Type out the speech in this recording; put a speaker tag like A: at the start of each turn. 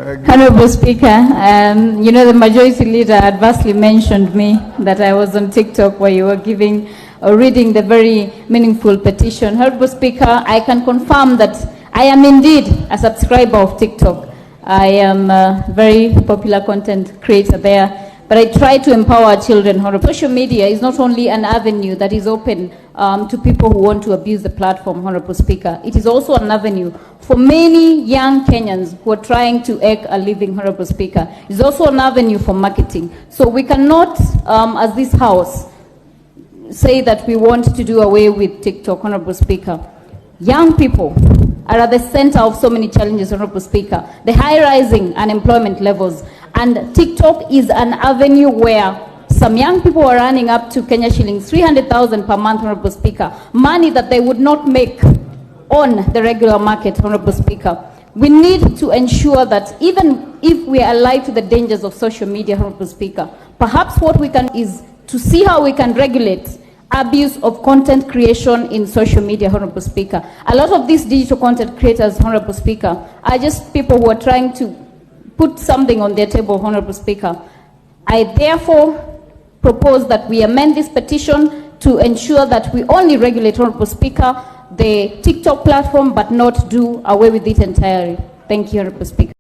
A: Honorable Speaker, you know, the majority leader adversely mentioned me that I was on TikTok where you were giving or reading the very meaningful petition. Honorable Speaker, I can confirm that I am indeed a subscriber of TikTok. I am a very popular content creator there, but I try to empower children. Honorable, social media is not only an avenue that is open to people who want to abuse the platform, Honorable Speaker. It is also an avenue for many young Kenyans who are trying to make a living, Honorable Speaker. It's also an avenue for marketing. So we cannot, as this House, say that we want to do away with TikTok, Honorable Speaker. Young people are at the center of so many challenges, Honorable Speaker. The high rising unemployment levels, and TikTok is an avenue where some young people are earning up to Kenya shillings 300,000 per month, Honorable Speaker, money that they would not make on the regular market, Honorable Speaker. We need to ensure that even if we are alive to the dangers of social media, Honorable Speaker, perhaps what we can is to see how we can regulate abuse of content creation in social media, Honorable Speaker. A lot of these digital content creators, Honorable Speaker, are just people who are trying to put something on their table, Honorable Speaker. I therefore propose that we amend this petition to ensure that we only regulate, Honorable Speaker, the TikTok platform, but not do away with it entirely. Thank you, Honorable Speaker.